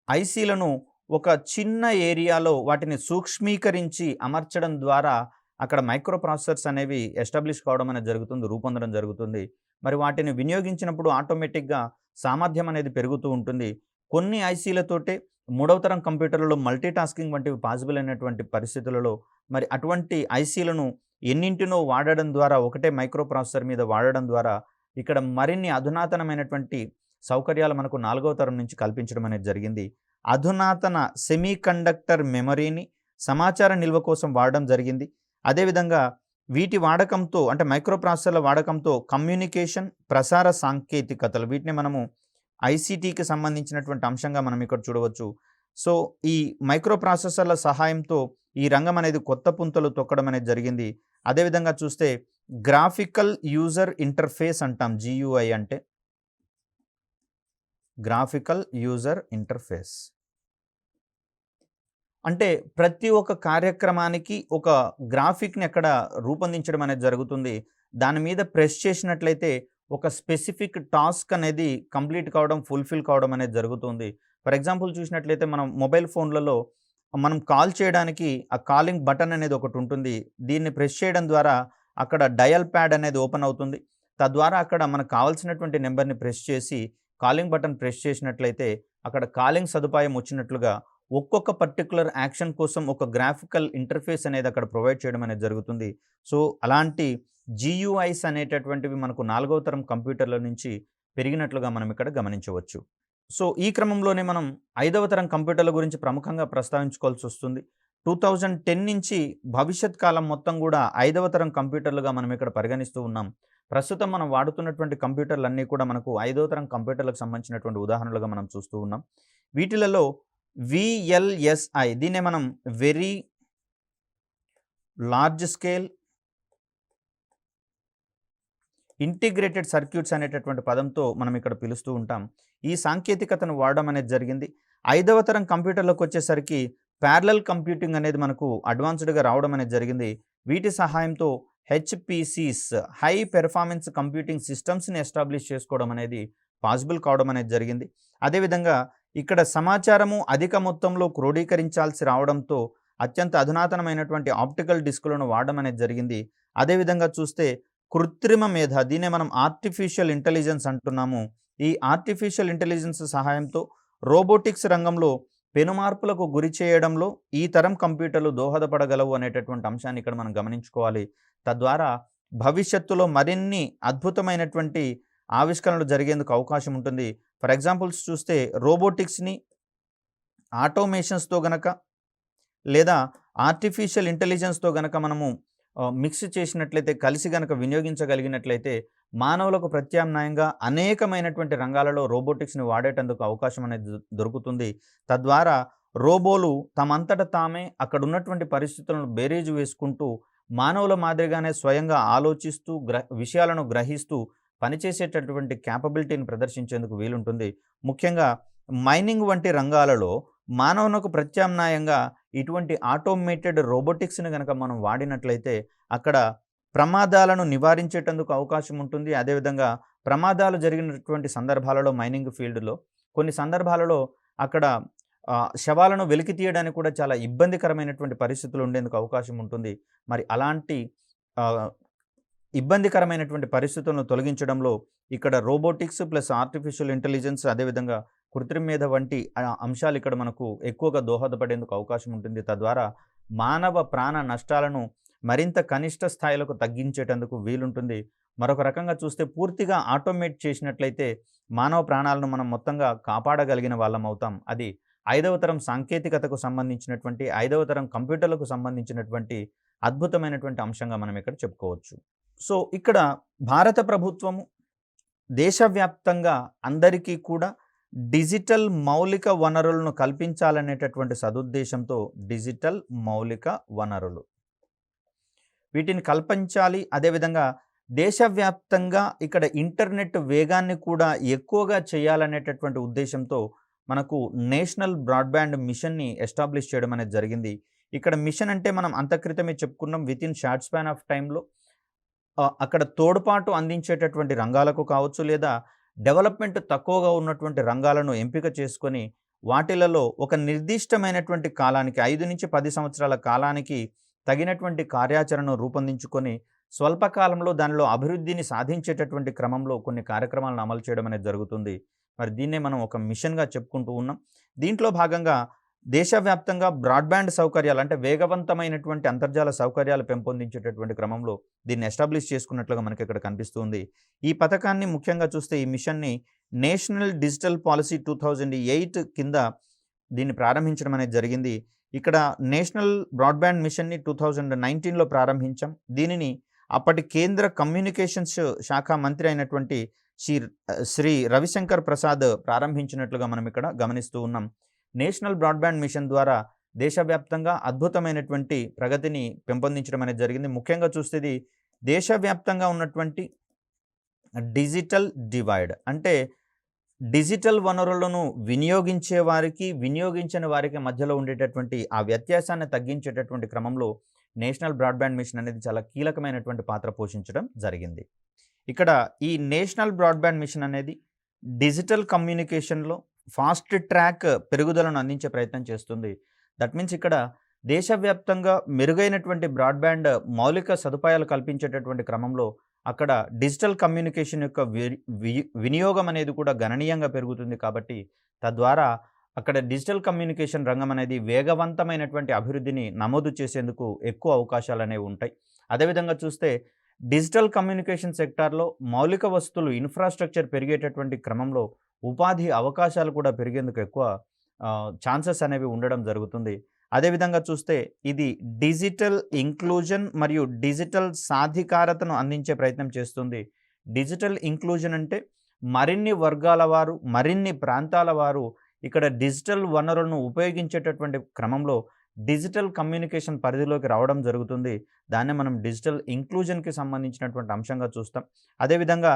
Speaker 1: ఐసీలను ఒక చిన్న ఏరియాలో వాటిని సూక్ష్మీకరించి అమర్చడం ద్వారా అక్కడ మైక్రో ప్రాసెసర్స్ అనేవి ఎస్టాబ్లిష్ కావడం అనేది జరుగుతుంది, రూపొందడం జరుగుతుంది. మరి వాటిని వినియోగించినప్పుడు ఆటోమేటిక్‌గా సామర్థ్యం అనేది పెరుగుతూ ఉంటుంది. కొన్ని ఐసీలతోటే మూడవ తరం కంప్యూటర్లలో మల్టీ టాస్కింగ్ వంటివి పాసిబుల్ అయినటువంటి పరిస్థితులలో మరి అటువంటి ఐసీలను ఎన్నింటినో వాడడం ద్వారా, ఒకటే మైక్రో ప్రాసెసర్ మీద వాడడం ద్వారా ఇక్కడ మరిన్ని అధునాతనమైనటువంటి సౌకర్యాలు మనకు నాలుగవ తరం నుంచి కల్పించడం అనేది జరిగింది. అధునాతన సెమీకండక్టర్ మెమరీని సమాచార నిల్వ కోసం వాడడం జరిగింది. అదేవిధంగా వీటి వాడకంతో అంటే మైక్రో ప్రాసెసర్ల వాడకంతో కమ్యూనికేషన్, ప్రసార సాంకేతికతలు వీటిని మనము ఐసీటీకి సంబంధించినటువంటి అంశంగా మనం ఇక్కడ చూడవచ్చు. సో, ఈ మైక్రో ప్రాసెసర్ల సహాయంతో ఈ రంగం అనేది కొత్త పుంతలు తొక్కడం అనేది జరిగింది. అదేవిధంగా చూస్తే గ్రాఫికల్ యూజర్ ఇంటర్ఫేస్ అంటాం, జీయూఐ అంటే. గ్రాఫికల్ యూజర్ ఇంటర్ఫేస్ అంటే ప్రతి ఒక్క కార్యక్రమానికి ఒక గ్రాఫిక్‌ని అక్కడ రూపొందించడం అనేది జరుగుతుంది. దాని మీద ప్రెస్ చేసినట్లయితే ఒక స్పెసిఫిక్ టాస్క్ అనేది కంప్లీట్ కావడం, ఫుల్‌ఫిల్ కావడం అనేది జరుగుతుంది. ఫర్ ఎగ్జాంపుల్ చూసినట్లయితే మనం మొబైల్ ఫోన్‌లలో మనం కాల్ చేయడానికి ఆ కాలింగ్ బటన్ అనేది ఒకటి ఉంటుంది. దీన్ని ప్రెస్ చేయడం ద్వారా అక్కడ డయల్ ప్యాడ్ అనేది ఓపెన్ అవుతుంది. తద్వారా అక్కడ మనకు కావాల్సినటువంటి నంబర్‌ని ప్రెస్ చేసి కాలింగ్ బటన్ ప్రెస్ చేసినట్లయితే అక్కడ కాలింగ్ సదుపాయం వచ్చినట్లుగా ఒక్కొక్క పర్టిక్యులర్ యాక్షన్ కోసం ఒక గ్రాఫికల్ ఇంటర్ఫేస్ అనేది అక్కడ ప్రొవైడ్ చేయడం అనేది జరుగుతుంది. సో, అలాంటి జీయూఐస్ అనేటటువంటివి మనకు నాలుగవ తరం కంప్యూటర్ల నుంచి పెరిగినట్లుగా మనం ఇక్కడ గమనించవచ్చు. సో, ఈ క్రమంలోనే మనం ఐదవ తరం కంప్యూటర్ల గురించి ప్రముఖంగా ప్రస్తావించుకోవాల్సి వస్తుంది. 2010 నుంచి భవిష్యత్ కాలం మొత్తం కూడా ఐదవ తరం కంప్యూటర్లుగా మనం ఇక్కడ పరిగణిస్తూ ఉన్నాం. ప్రస్తుతం మనం వాడుతున్నటువంటి కంప్యూటర్లన్నీ కూడా మనకు ఐదవ తరం కంప్యూటర్లకు సంబంధించినటువంటి ఉదాహరణలుగా మనం చూస్తూ ఉన్నాం. వీటిలలో వీఎల్ఎస్ఐ దీన్నే మనం very large scale integrated circuits అనేటటువంటి పదంతో మనం ఇక్కడ పిలుస్తూ ఉంటాం. ఈ సాంకేతికతను వాడడం అనేది జరిగింది. ఐదవ తరం కంప్యూటర్లకు వచ్చేసరికి ప్యారలల్ కంప్యూటింగ్ అనేది మనకు అడ్వాన్స్డ్‌గా రావడం అనేది జరిగింది. వీటి సహాయంతో హెచ్‌పిసిస్ హై పెర్ఫార్మెన్స్ కంప్యూటింగ్ సిస్టమ్స్‌ని ఎస్టాబ్లిష్ చేసుకోవడం అనేది పాసిబుల్ కావడం అనేది జరిగింది. అదేవిధంగా ఇక్కడ సమాచారము అధిక మొత్తంలో క్రోడీకరించాల్సి రావడంతో అత్యంత అధునాతనమైనటువంటి ఆప్టికల్ డిస్కులను వాడడం అనేది జరిగింది. అదేవిధంగా చూస్తే కృత్రిమ మేధ దీన్నే మనం ఆర్టిఫిషియల్ ఇంటెలిజెన్స్ అంటున్నాము. ఈ ఆర్టిఫిషియల్ ఇంటెలిజెన్స్ సహాయంతో రోబోటిక్స్ రంగంలో పెనుమార్పులకు గురి చేయడంలో ఈ తరం కంప్యూటర్లు దోహదపడగలవు అనేటటువంటి అంశాన్ని ఇక్కడ మనం గమనించుకోవాలి. తద్వారా భవిష్యత్తులో మరిన్ని అద్భుతమైనటువంటి ఆవిష్కరణలు జరిగేందుకు అవకాశం ఉంటుంది. ఫర్ ఎగ్జాంపుల్స్ చూస్తే రోబోటిక్స్‌ని ఆటోమేషన్స్‌తో గనక లేదా ఆర్టిఫిషియల్ ఇంటెలిజెన్స్‌తో గనక మనము మిక్స్ చేసినట్లయితే, కలిసి గనక వినియోగించగలిగినట్లయితే మానవులకు ప్రత్యామ్నాయంగా అనేకమైనటువంటి రంగాలలో రోబోటిక్స్‌ని వాడేటందుకు అవకాశం అనేది దొరుకుతుంది. తద్వారా రోబోలు తమంతట తామే అక్కడ ఉన్నటువంటి పరిస్థితులను బేరీజు వేసుకుంటూ మానవుల మాదిరిగానే స్వయంగా ఆలోచిస్తూ విషయాలను గ్రహిస్తూ పనిచేసేటటువంటి క్యాపబిలిటీని ప్రదర్శించేందుకు వీలుంటుంది. ముఖ్యంగా మైనింగ్ వంటి రంగాలలో మానవునకు ప్రత్యామ్నాయంగా ఇటువంటి ఆటోమేటెడ్ రోబోటిక్స్‌ని గనక మనం వాడినట్లయితే అక్కడ ప్రమాదాలను నివారించేటందుకు అవకాశం ఉంటుంది. అదేవిధంగా ప్రమాదాలు జరిగినటువంటి సందర్భాలలో మైనింగ్ ఫీల్డ్‌లో కొన్ని సందర్భాలలో అక్కడ శవాలను వెలికి తీయడానికి కూడా చాలా ఇబ్బందికరమైనటువంటి పరిస్థితులు ఉండేందుకు అవకాశం ఉంటుంది. మరి అలాంటి ఇబ్బందికరమైనటువంటి పరిస్థితులను తొలగించడంలో ఇక్కడ రోబోటిక్స్ ప్లస్ ఆర్టిఫిషియల్ ఇంటెలిజెన్స్ అదేవిధంగా కృత్రిమ మేధ వంటి అంశాలు ఇక్కడ మనకు ఎక్కువగా దోహదపడేందుకు అవకాశం ఉంటుంది. తద్వారా మానవ ప్రాణ నష్టాలను మరింత కనిష్ట స్థాయిలకు తగ్గించేటందుకు వీలుంటుంది. మరొక రకంగా చూస్తే పూర్తిగా ఆటోమేట్ చేసినట్లయితే మానవ ప్రాణాలను మనం మొత్తంగా కాపాడగలిగిన వాళ్ళం అవుతాం. అది ఐదవ తరం సాంకేతికతకు సంబంధించినటువంటి, ఐదవ తరం కంప్యూటర్లకు సంబంధించినటువంటి అద్భుతమైనటువంటి అంశంగా మనం ఇక్కడ చెప్పుకోవచ్చు. సో, ఇక్కడ భారత ప్రభుత్వము దేశవ్యాప్తంగా అందరికీ కూడా డిజిటల్ మౌలిక వనరులను కల్పించాలనేటటువంటి సదుద్దేశంతో డిజిటల్ మౌలిక వనరులు వీటిని కల్పించాలి. అదేవిధంగా దేశవ్యాప్తంగా ఇక్కడ ఇంటర్నెట్ వేగాన్ని కూడా ఎక్కువగా చేయాలనేటటువంటి ఉద్దేశంతో మనకు నేషనల్ బ్రాడ్బ్యాండ్ మిషన్ని ఎస్టాబ్లిష్ చేయడం అనేది జరిగింది. ఇక్కడ మిషన్ అంటే మనం అంతక్రితమే చెప్పుకున్నాం, వితిన్ షార్ట్ స్పాన్ ఆఫ్ టైంలో అక్కడ తోడ్పాటు అందించేటటువంటి రంగాలకు కావచ్చు లేదా డెవలప్మెంట్ తక్కువగా ఉన్నటువంటి రంగాలను ఎంపిక చేసుకొని వాటిలలో ఒక నిర్దిష్టమైనటువంటి కాలానికి 5-10 సంవత్సరాల కాలానికి తగినటువంటి కార్యాచరణను రూపొందించుకొని స్వల్పకాలంలో దానిలో అభివృద్ధిని సాధించేటటువంటి క్రమంలో కొన్ని కార్యక్రమాలను అమలు చేయడం అనేది జరుగుతుంది. మరి దీన్నే మనం ఒక మిషన్‌గా చెప్పుకుంటూ ఉన్నాం. దీంట్లో భాగంగా దేశవ్యాప్తంగా బ్రాడ్‌బ్యాండ్ సౌకర్యాలు అంటే వేగవంతమైనటువంటి అంతర్జాల సౌకర్యాలు పెంపొందించేటటువంటి క్రమంలో దీన్ని ఎస్టాబ్లిష్ చేసుకున్నట్లుగా మనకి ఇక్కడ కనిపిస్తుంది. ఈ పథకాన్ని ముఖ్యంగా చూస్తే ఈ మిషన్‌ని నేషనల్ డిజిటల్ పాలసీ 2008 కింద దీన్ని ప్రారంభించడం అనేది జరిగింది. ఇక్కడ నేషనల్ బ్రాడ్‌బ్యాండ్ మిషన్‌ని 2019లో ప్రారంభించాం. దీనిని అప్పటి కేంద్ర కమ్యూనికేషన్స్ శాఖ మంత్రి అయినటువంటి శ్రీ రవిశంకర్ ప్రసాద్ ప్రారంభించినట్లుగా మనం ఇక్కడ గమనిస్తూ ఉన్నాం. నేషనల్ బ్రాడ్‌బ్యాండ్ మిషన్ ద్వారా దేశవ్యాప్తంగా అద్భుతమైనటువంటి ప్రగతిని పెంపొందించడం అనేది జరిగింది. ముఖ్యంగా చూస్తే ఇది దేశవ్యాప్తంగా ఉన్నటువంటి డిజిటల్ డివైడ్ అంటే డిజిటల్ వనరులను వినియోగించే వారికి, వినియోగించని వారికి మధ్యలో ఉండేటటువంటి ఆ వ్యత్యాసాన్ని తగ్గించేటటువంటి క్రమంలో నేషనల్ బ్రాడ్‌బ్యాండ్ మిషన్ అనేది చాలా కీలకమైనటువంటి పాత్ర పోషించడం జరిగింది. ఇక్కడ ఈ నేషనల్ బ్రాడ్‌బ్యాండ్ మిషన్ అనేది డిజిటల్ కమ్యూనికేషన్‌లో ఫాస్ట్ ట్రాక్ పెరుగుదలను అందించే ప్రయత్నం చేస్తుంది. దట్ మీన్స్ ఇక్కడ దేశవ్యాప్తంగా మెరుగైనటువంటి బ్రాడ్‌బ్యాండ్ మౌలిక సదుపాయాలు కల్పించేటటువంటి క్రమంలో అక్కడ డిజిటల్ కమ్యూనికేషన్ యొక్క వినియోగం అనేది కూడా గణనీయంగా పెరుగుతుంది. కాబట్టి తద్వారా అక్కడ డిజిటల్ కమ్యూనికేషన్ రంగం అనేది వేగవంతమైనటువంటి అభివృద్ధిని నమోదు చేసేందుకు ఎక్కువ అవకాశాలనేవి ఉంటాయి. అదేవిధంగా చూస్తే డిజిటల్ కమ్యూనికేషన్ సెక్టార్‌లో మౌలిక వస్తువులు ఇన్‌ఫ్రాస్ట్రక్చర్ పెరిగేటటువంటి క్రమంలో ఉపాధి అవకాశాలు కూడా పెరిగేందుకు ఎక్కువ ఛాన్సెస్ అనేవి ఉండడం జరుగుతుంది. అదేవిధంగా చూస్తే ఇది డిజిటల్ ఇంక్లూజన్ మరియు డిజిటల్ సాధికారతను అందించే ప్రయత్నం చేస్తుంది. డిజిటల్ ఇంక్లూజన్ అంటే మరిన్ని వర్గాల వారు, మరిన్ని ప్రాంతాల వారు ఇక్కడ డిజిటల్ వనరులను ఉపయోగించేటటువంటి క్రమంలో డిజిటల్ కమ్యూనికేషన్ పరిధిలోకి రావడం జరుగుతుంది. దాన్నే మనం డిజిటల్ ఇంక్లూజన్‌కి సంబంధించినటువంటి అంశంగా చూస్తాం. అదేవిధంగా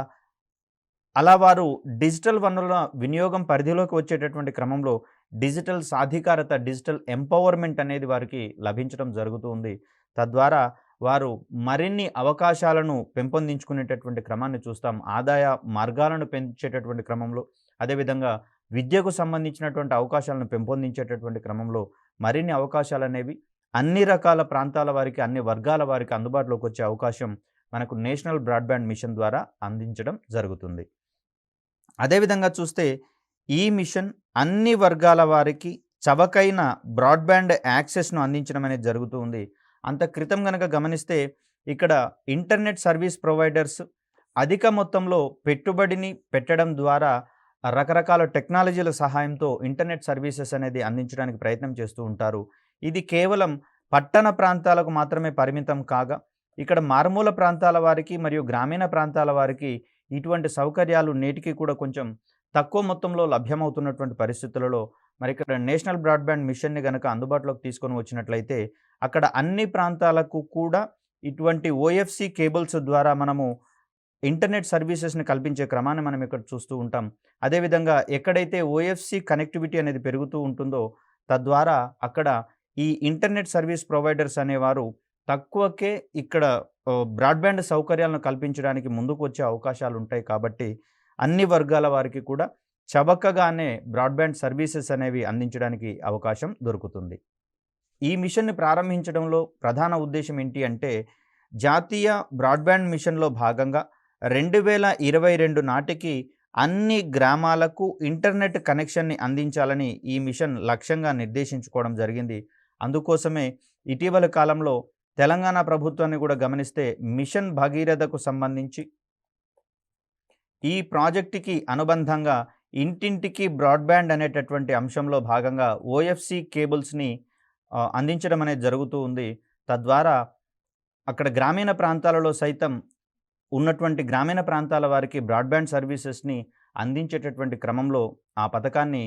Speaker 1: అలా వారు డిజిటల్ వనరుల వినియోగం పరిధిలోకి వచ్చేటటువంటి క్రమంలో డిజిటల్ సాధికారత, డిజిటల్ ఎంపవర్మెంట్ అనేది వారికి లభించడం జరుగుతూ ఉంది. తద్వారా వారు మరిన్ని అవకాశాలను పెంపొందించుకునేటటువంటి క్రమాన్ని చూస్తాం. ఆదాయ మార్గాలను పెంచేటటువంటి క్రమంలో, అదేవిధంగా విద్యకు సంబంధించినటువంటి అవకాశాలను పెంపొందించేటటువంటి క్రమంలో మరిన్ని అవకాశాలనేవి అన్ని రకాల ప్రాంతాల వారికి, అన్ని వర్గాల వారికి అందుబాటులోకి వచ్చే అవకాశం మనకు నేషనల్ బ్రాడ్‌బ్యాండ్ మిషన్ ద్వారా అందించడం జరుగుతుంది. అదేవిధంగా చూస్తే ఈ మిషన్ అన్ని వర్గాల వారికి చవకైన బ్రాడ్‌బ్యాండ్ యాక్సెస్‌ను అందించడం అనేది జరుగుతూ ఉంది. అంత క్రితం గనక గమనిస్తే ఇక్కడ ఇంటర్నెట్ సర్వీస్ ప్రొవైడర్స్ అధిక మొత్తంలో పెట్టుబడిని పెట్టడం ద్వారా రకరకాల టెక్నాలజీల సహాయంతో ఇంటర్నెట్ సర్వీసెస్ అనేది అందించడానికి ప్రయత్నం చేస్తూ ఉంటారు. ఇది కేవలం పట్టణ ప్రాంతాలకు మాత్రమే పరిమితం కాగా ఇక్కడ మారుమూల ప్రాంతాల వారికి మరియు గ్రామీణ ప్రాంతాల వారికి ఇటువంటి సౌకర్యాలు నేటికి కూడా కొంచెం తక్కువ మొత్తంలో లభ్యమవుతున్నటువంటి పరిస్థితులలో మరి ఇక్కడ నేషనల్ బ్రాడ్‌బ్యాండ్ మిషన్‌ని గనక అందుబాటులోకి తీసుకొని వచ్చినట్లయితే అక్కడ అన్ని ప్రాంతాలకు కూడా ఇటువంటి ఓఎఫ్‌సి కేబుల్స్ ద్వారా మనము ఇంటర్నెట్ సర్వీసెస్‌ని కల్పించే క్రమాన్ని మనం ఇక్కడ చూస్తూ ఉంటాం. అదేవిధంగా ఎక్కడైతే ఓఎఫ్‌సి కనెక్టివిటీ అనేది పెరుగుతూ ఉంటుందో తద్వారా అక్కడ ఈ ఇంటర్నెట్ సర్వీస్ ప్రొవైడర్స్ అనేవారు తక్కువకే ఇక్కడ బ్రాడ్‌బ్యాండ్ సౌకర్యాలను కల్పించడానికి ముందుకు వచ్చే అవకాశాలు ఉంటాయి. కాబట్టి అన్ని వర్గాల వారికి కూడా చవకగానే బ్రాడ్‌బ్యాండ్ సర్వీసెస్ అనేవి అందించడానికి అవకాశం దొరుకుతుంది. ఈ మిషన్‌ని ప్రారంభించడంలో ప్రధాన ఉద్దేశ్యం ఏంటి అంటే జాతీయ బ్రాడ్‌బ్యాండ్ మిషన్‌లో భాగంగా 2022 నాటికి అన్ని గ్రామాలకు ఇంటర్నెట్ కనెక్షన్‌ని అందించాలని ఈ మిషన్ లక్ష్యంగా నిర్దేశించుకోవడం జరిగింది. అందుకోసమే ఇటీవల కాలంలో తెలంగాణ ప్రభుత్వాన్ని కూడా గమనిస్తే మిషన్ భగీరథకు సంబంధించి ఈ ప్రాజెక్టుకి అనుబంధంగా ఇంటింటికి బ్రాడ్‌బ్యాండ్ అనేటటువంటి అంశంలో భాగంగా ఓఎఫ్‌సి కేబుల్స్‌ని అందించడం అనేది జరుగుతూ ఉంది. తద్వారా అక్కడ గ్రామీణ ప్రాంతాలలో సైతం ఉన్నటువంటి గ్రామీణ ప్రాంతాల వారికి బ్రాడ్‌బ్యాండ్ సర్వీసెస్‌ని అందించేటటువంటి క్రమంలో ఆ పథకాన్ని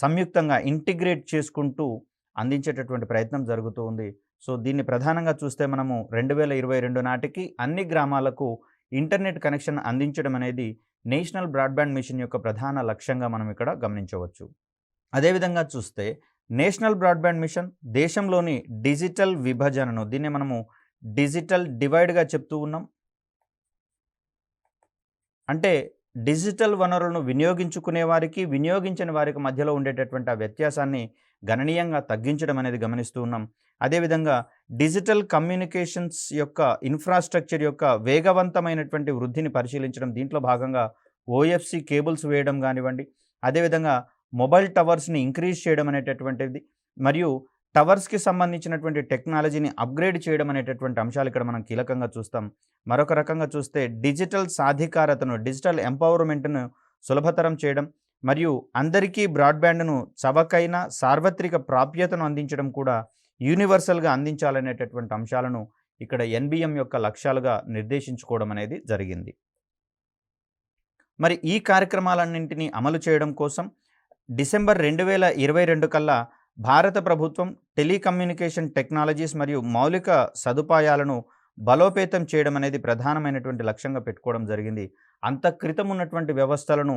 Speaker 1: సంయుక్తంగా ఇంటిగ్రేట్ చేసుకుంటూ అందించేటటువంటి ప్రయత్నం జరుగుతూ ఉంది. సో దీన్ని ప్రధానంగా చూస్తే మనము 2022 నాటికి అన్ని గ్రామాలకు ఇంటర్నెట్ కనెక్షన్ అందించడం అనేది నేషనల్ బ్రాడ్‌బ్యాండ్ మిషన్ యొక్క ప్రధాన లక్ష్యంగా మనం ఇక్కడ గమనించవచ్చు. అదేవిధంగా చూస్తే నేషనల్ బ్రాడ్‌బ్యాండ్ మిషన్ దేశంలోని డిజిటల్ విభజనను దీన్ని మనము డిజిటల్ డివైడ్‌గా చెప్తూ ఉన్నాం. అంటే డిజిటల్ వనరులను వినియోగించుకునే వారికి, వినియోగించని వారికి మధ్యలో ఉండేటటువంటి ఆ వ్యత్యాసాన్ని గణనీయంగా తగ్గించడం అనేది గమనిస్తూ ఉన్నాం. అదేవిధంగా డిజిటల్ కమ్యూనికేషన్స్ యొక్క ఇన్‌ఫ్రాస్ట్రక్చర్ యొక్క వేగవంతమైనటువంటి వృద్ధిని పరిశీలించడం. దీంట్లో భాగంగా ఓఎఫ్‌సి కేబుల్స్ వేయడం గానివ్వండి, అదేవిధంగా మొబైల్ టవర్స్‌ని ఇంక్రీజ్ చేయడం అనేటటువంటిది, మరియు టవర్స్‌కి సంబంధించినటువంటి టెక్నాలజీని అప్‌గ్రేడ్ చేయడం అనేటటువంటి అంశాలు ఇక్కడ మనం కీలకంగా చూస్తాం. మరొక రకంగా చూస్తే డిజిటల్ సాధికారతను, డిజిటల్ ఎంపవర్‌మెంట్‌ను సులభతరం చేయడం, మరియు అందరికీ బ్రాడ్‌బ్యాండ్‌ను చవకైన సార్వత్రిక ప్రాప్యతను అందించడం కూడా యూనివర్సల్‌గా అందించాలనేటటువంటి అంశాలను ఇక్కడ ఎన్‌బీఎం యొక్క లక్ష్యాలుగా నిర్దేశించుకోవడం అనేది జరిగింది. మరి ఈ కార్యక్రమాలన్నింటినీ అమలు చేయడం కోసం డిసెంబర్ 2022 కల్లా భారత ప్రభుత్వం టెలికమ్యూనికేషన్ టెక్నాలజీస్ మరియు మౌలిక సదుపాయాలను బలోపేతం చేయడం అనేది ప్రధానమైనటువంటి లక్ష్యంగా పెట్టుకోవడం జరిగింది. అంత క్రితం ఉన్నటువంటి వ్యవస్థలను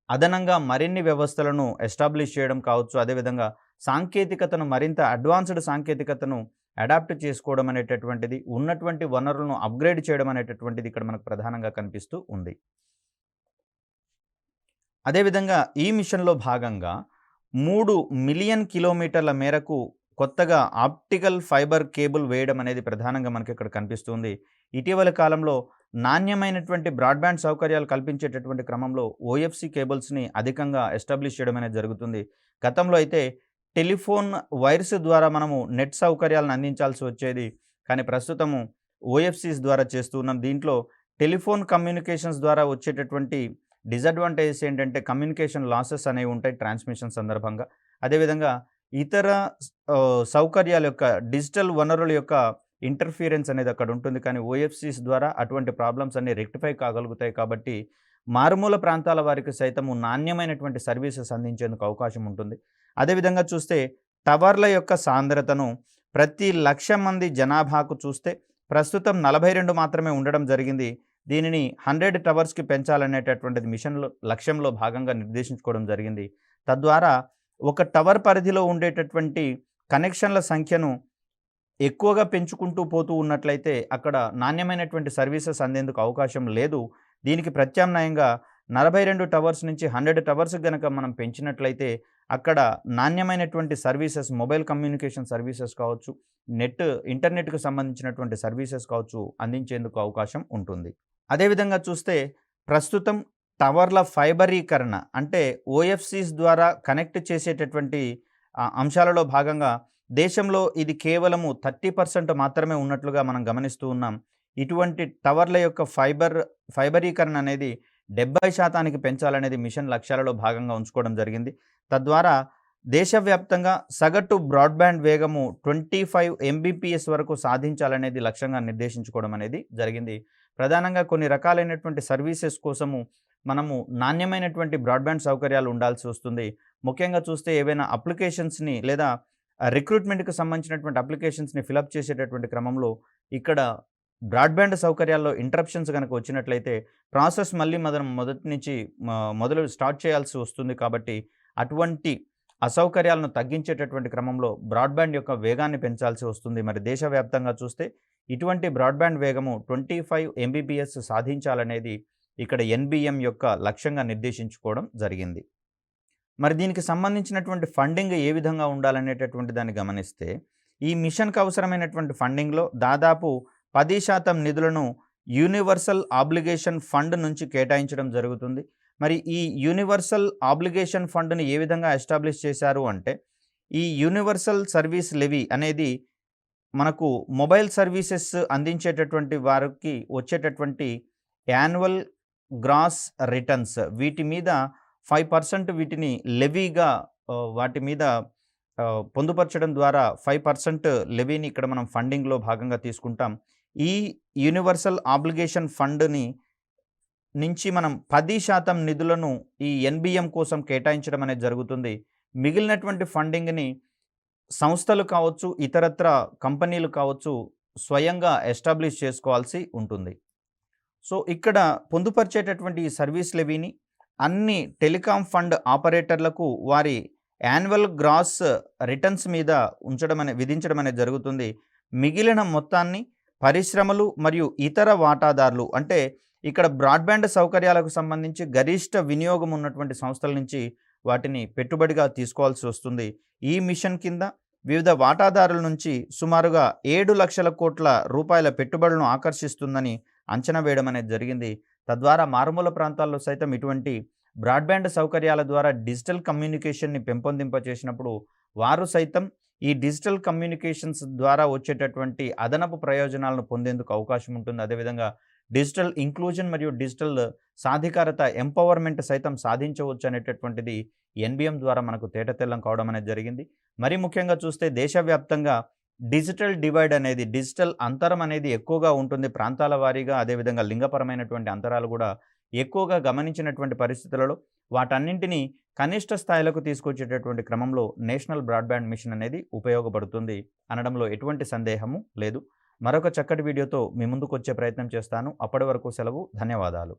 Speaker 1: అదనంగా మరిన్ని వ్యవస్థలను ఎస్టాబ్లిష్ చేయడం కావచ్చు, అదేవిధంగా సాంకేతికతను మరింత అడ్వాన్స్డ్ సాంకేతికతను అడాప్ట్ చేసుకోవడం అనేటటువంటిది, ఉన్నటువంటి వనరులను అప్‌గ్రేడ్ చేయడం అనేటటువంటిది ఇక్కడ మనకు ప్రధానంగా కనిపిస్తూ ఉంది. అదేవిధంగా ఈ మిషన్‌లో భాగంగా 3 మిలియన్ కిలోమీటర్ల మేరకు కొత్తగా ఆప్టికల్ ఫైబర్ కేబుల్ వేయడం అనేది ప్రధానంగా మనకి ఇక్కడ కనిపిస్తుంది. ఇటీవలి కాలంలో నాణ్యమైనటువంటి బ్రాడ్‌బ్యాండ్ సౌకర్యాలు కల్పించేటటువంటి క్రమంలో ఓఎఫ్‌సి కేబుల్స్‌ని అధికంగా ఎస్టాబ్లిష్ చేయడం అనేది జరుగుతుంది. గతంలో అయితే టెలిఫోన్ వైర్స్ ద్వారా మనము నెట్ సౌకర్యాలను అందించాల్సి వచ్చేది. కానీ ప్రస్తుతము ఓఎఫ్‌సిస్ ద్వారా చేస్తూ ఉన్నాం. దీంట్లో టెలిఫోన్ కమ్యూనికేషన్స్ ద్వారా వచ్చేటటువంటి డిసడ్వాంటేజెస్ ఏంటంటే కమ్యూనికేషన్ లాసెస్ అనేవి ఉంటాయి ట్రాన్స్మిషన్ సందర్భంగా. అదేవిధంగా ఇతర సౌకర్యాల యొక్క డిజిటల్ వనరుల యొక్క ఇంటర్ఫియరెన్స్ అనేది అక్కడ ఉంటుంది. కానీ ఓఎఫ్‌సిస్ ద్వారా అటువంటి ప్రాబ్లమ్స్ అన్నీ రెక్టిఫై కాగలుగుతాయి. కాబట్టి మారుమూల ప్రాంతాల వారికి సైతము నాణ్యమైనటువంటి సర్వీసెస్ అందించేందుకు అవకాశం ఉంటుంది. అదేవిధంగా చూస్తే టవర్ల యొక్క సాంద్రతను ప్రతి 1,00,000 మంది జనాభాకు చూస్తే ప్రస్తుతం 42 మాత్రమే ఉండడం జరిగింది. దీనిని 100 టవర్స్‌కి పెంచాలనేటటువంటిది మిషన్‌లో లక్ష్యంలో భాగంగా నిర్దేశించుకోవడం జరిగింది. తద్వారా ఒక టవర్ పరిధిలో ఉండేటటువంటి కనెక్షన్ల సంఖ్యను ఎక్కువగా పెంచుకుంటూ పోతూ ఉన్నట్లయితే అక్కడ నాణ్యమైనటువంటి సర్వీసెస్ అందేందుకు అవకాశం లేదు. దీనికి ప్రత్యామ్నాయంగా 42 టవర్స్ నుంచి 100 టవర్స్‌కి గనక మనం పెంచినట్లయితే అక్కడ నాణ్యమైనటువంటి సర్వీసెస్, మొబైల్ కమ్యూనికేషన్ సర్వీసెస్ కావచ్చు, ఇంటర్నెట్‌కి సంబంధించినటువంటి సర్వీసెస్ కావచ్చు అందించేందుకు అవకాశం ఉంటుంది. అదేవిధంగా చూస్తే ప్రస్తుతం టవర్ల ఫైబరీకరణ అంటే ఓఎఫ్‌సిస్ ద్వారా కనెక్ట్ చేసేటటువంటి అంశాలలో భాగంగా దేశంలో ఇది కేవలము 30% మాత్రమే ఉన్నట్లుగా మనం గమనిస్తూ ఉన్నాం. ఇటువంటి టవర్ల యొక్క ఫైబరీకరణ అనేది 70% పెంచాలనేది మిషన్ లక్ష్యాలలో భాగంగా ఉంచుకోవడం జరిగింది. తద్వారా దేశవ్యాప్తంగా సగటు బ్రాడ్‌బ్యాండ్ వేగము 25 ఎంబీపీఎస్ వరకు సాధించాలనేది లక్ష్యంగా నిర్దేశించుకోవడం అనేది జరిగింది. ప్రధానంగా కొన్ని రకాలైనటువంటి సర్వీసెస్ కోసము మనము నాణ్యమైనటువంటి బ్రాడ్‌బ్యాండ్ సౌకర్యాలు ఉండాల్సి వస్తుంది. ముఖ్యంగా చూస్తే ఏవైనా అప్లికేషన్స్‌ని లేదా రిక్రూట్మెంట్‌కి సంబంధించినటువంటి అప్లికేషన్స్‌ని ఫిలప్ చేసేటటువంటి క్రమంలో ఇక్కడ బ్రాడ్‌బ్యాండ్ సౌకర్యాల్లో ఇంటరప్షన్స్ గనక వచ్చినట్లయితే ప్రాసెస్ మళ్ళీ మొదటి నుంచి మొదలు స్టార్ట్ చేయాల్సి వస్తుంది. కాబట్టి అటువంటి అసౌకర్యాలను తగ్గించేటటువంటి క్రమంలో బ్రాడ్‌బ్యాండ్ యొక్క వేగాన్ని పెంచాల్సి వస్తుంది. మరి దేశవ్యాప్తంగా చూస్తే ఇటువంటి బ్రాడ్‌బ్యాండ్ వేగము 25 ఎంబీపీఎస్ సాధించాలనేది ఇక్కడ ఎన్‌బీఎం యొక్క లక్ష్యంగా నిర్దేశించుకోవడం జరిగింది. మరి దీనికి సంబంధించినటువంటి ఫండింగ్ ఏ విధంగా ఉండాలనేటటువంటి దాన్ని గమనిస్తే ఈ మిషన్‌కి అవసరమైనటువంటి ఫండింగ్‌లో దాదాపు 10% నిధులను యూనివర్సల్ ఆబ్లిగేషన్ ఫండ్ నుంచి కేటాయించడం జరుగుతుంది. మరి ఈ యూనివర్సల్ ఆబ్లిగేషన్ ఫండ్‌ని ఏ విధంగా ఎస్టాబ్లిష్ చేశారు అంటే ఈ యూనివర్సల్ సర్వీస్ లెవీ అనేది మనకు మొబైల్ సర్వీసెస్ అందించేటటువంటి వారికి వచ్చేటటువంటి యాన్యువల్ గ్రాస్ రిటర్న్స్ వీటి మీద 5% వీటిని లెవీగా వాటి మీద పొందుపరచడం ద్వారా 5% లెవీని ఇక్కడ మనం ఫండింగ్‌లో భాగంగా తీసుకుంటాం. ఈ యూనివర్సల్ ఆబ్లిగేషన్ ఫండ్‌ని నుంచి మనం 10% నిధులను ఈ ఎన్‌బీఎం కోసం కేటాయించడం అనేది జరుగుతుంది. మిగిలినటువంటి ఫండింగ్‌ని సంస్థలు కావచ్చు, ఇతరత్ర కంపెనీలు కావచ్చు స్వయంగా ఎస్టాబ్లిష్ చేసుకోవాల్సి ఉంటుంది. సో ఇక్కడ పొందుపరిచేటటువంటి ఈ సర్వీస్ లెవీని అన్ని టెలికాం ఫండ్ ఆపరేటర్లకు వారి యాన్యువల్ గ్రాస్ రిటర్న్స్ మీద విధించడం అనేది జరుగుతుంది. మిగిలిన మొత్తాన్ని పరిశ్రమలు మరియు ఇతర వాటాదారులు అంటే ఇక్కడ బ్రాడ్‌బ్యాండ్ సౌకర్యాలకు సంబంధించి గరిష్ట వినియోగం ఉన్నటువంటి సంస్థల నుంచి వాటిని పెట్టుబడిగా తీసుకోవాల్సి వస్తుంది. ఈ మిషన్ కింద వివిధ వాటాదారుల నుంచి సుమారుగా 7,00,000 కోట్ల రూపాయల పెట్టుబడులను ఆకర్షిస్తుందని అంచనా వేయడం అనేది జరిగింది. తద్వారా మారుమూల ప్రాంతాల్లో సైతం ఇటువంటి బ్రాడ్‌బ్యాండ్ సౌకర్యాల ద్వారా డిజిటల్ కమ్యూనికేషన్‌ని పెంపొందింపచేసినప్పుడు వారు సైతం ఈ డిజిటల్ కమ్యూనికేషన్స్ ద్వారా వచ్చేటటువంటి అదనపు ప్రయోజనాలను పొందేందుకు అవకాశం ఉంటుంది. అదేవిధంగా డిజిటల్ ఇంక్లూజన్ మరియు డిజిటల్ సాధికారత ఎంపవర్‌మెంట్ సైతం సాధించవచ్చు అనేటటువంటిది ఎన్‌బీఎం ద్వారా మనకు తేటతెల్లం కావడం అనేది జరిగింది. మరి ముఖ్యంగా చూస్తే దేశవ్యాప్తంగా డిజిటల్ డివైడ్ అనేది, డిజిటల్ అంతరం అనేది ఎక్కువగా ఉంటుంది ప్రాంతాల వారీగా. అదేవిధంగా లింగపరమైనటువంటి అంతరాలు కూడా ఎక్కువగా గమనించినటువంటి పరిస్థితులలో వాటన్నింటినీ కనిష్ట స్థాయిలకు తీసుకొచ్చేటటువంటి క్రమంలో నేషనల్ బ్రాడ్‌బ్యాండ్ మిషన్ అనేది ఉపయోగపడుతుంది అనడంలో ఎటువంటి సందేహము లేదు. మరొక చక్కటి వీడియోతో మీ ముందుకొచ్చే ప్రయత్నం చేస్తాను. అప్పటి వరకు సెలవు. ధన్యవాదాలు.